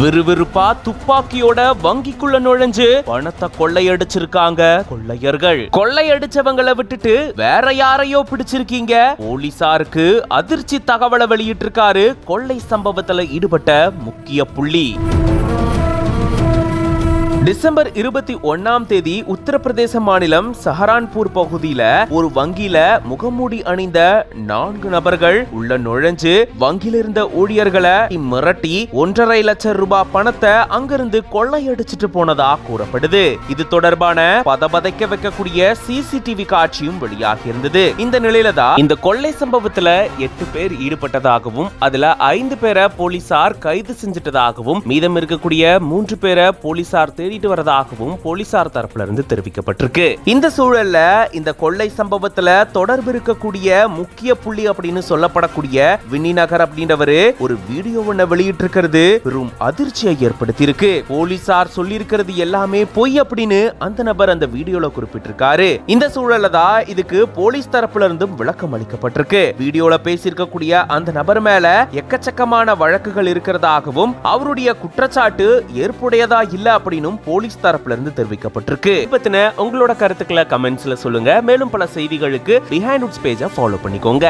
விறுவிறுப்பா துப்பாக்கியோட வங்கிக்குள்ள நுழைஞ்சு பணத்தை கொள்ளையடிச்சிருக்காங்க கொள்ளையர்கள். கொள்ளையடிச்சவங்களை விட்டுட்டு வேற யாரையோ பிடிச்சிருக்கீங்க. போலீசாருக்கு அதிர்ச்சி தகவலை வெளியிட்டிருக்காரு கொள்ளை சம்பவத்துல ஈடுபட்ட முக்கிய புள்ளி. டிசம்பர் 21 உத்தரப்பிரதேச மாநிலம் சஹரான்பூர் பகுதியில ஒரு வங்கியில முகமூடி அணிந்த 4 நபர்கள் உள்ள நுழைஞ்சு வங்கியில இருந்த ஊழியர்களை மிரட்டி 1.5 லட்சம் ரூபாய் பணத்தை அங்கிருந்து கொள்ளையடிச்சிட்டு போனதா கூறப்படுது. இது தொடர்பான பதபதைக்க வைக்கக்கூடிய சிசிடிவி காட்சியும் வெளியாகி இருந்தது. இந்த நிலையில தான் இந்த கொள்ளை சம்பவத்துல 8 பேர் ஈடுபட்டதாகவும் அதுல 5 பேரை போலீசார் கைது செஞ்சிட்டதாகவும் மீதம் இருக்கக்கூடிய 3 பேரை போலீசார் வரதாகவும் போலீசார் தரப்புல இருந்து தெரிவிக்கப்பட்டிருக்கு. இந்த சூழல்ல இந்த கொள்ளை சம்பவத்துல தொடர்பு இருக்கக்கூடிய முக்கிய புள்ளி அப்படின்னு சொல்லப்படக்கூடிய வின்னி நகர் அப்படின்றவரு ஒரு வீடியோ ஒன்ன வெளியிட்டிருக்கிறது பெரும் அதிர்ச்சியை ஏற்படுத்தி இருக்கு. போலீசார் சொல்லி இருக்கிறது எல்லாமே பொய் அப்படின்னு அந்த நபர் அந்த வீடியோல குறிப்பிட்டிருக்காரு. இந்த சூழல்ல தான் இதுக்கு போலீஸ் தரப்புல இருந்தும் விளக்கம் அளிக்கப்பட்டிருக்கு. வீடியோல பேசியிருக்கக்கூடிய அந்த நபர் மேல எக்கச்சக்கமான வழக்குகள் இருக்கிறதாகவும் அவருடைய குற்றச்சாட்டு ஏற்புடையதா இல்ல அப்படின்னு போலீஸ் தரப்புல இருந்து தெரிவிக்கப்பட்டிருக்கு. பத்தின உங்களோட கருத்துக்களை கமெண்ட்ஸ்ல சொல்லுங்க. மேலும் பல செய்திகளுக்கு பிஹைண்ட் உட்ஸ் பேஜை ஃபாலோ பண்ணிக்கோங்க.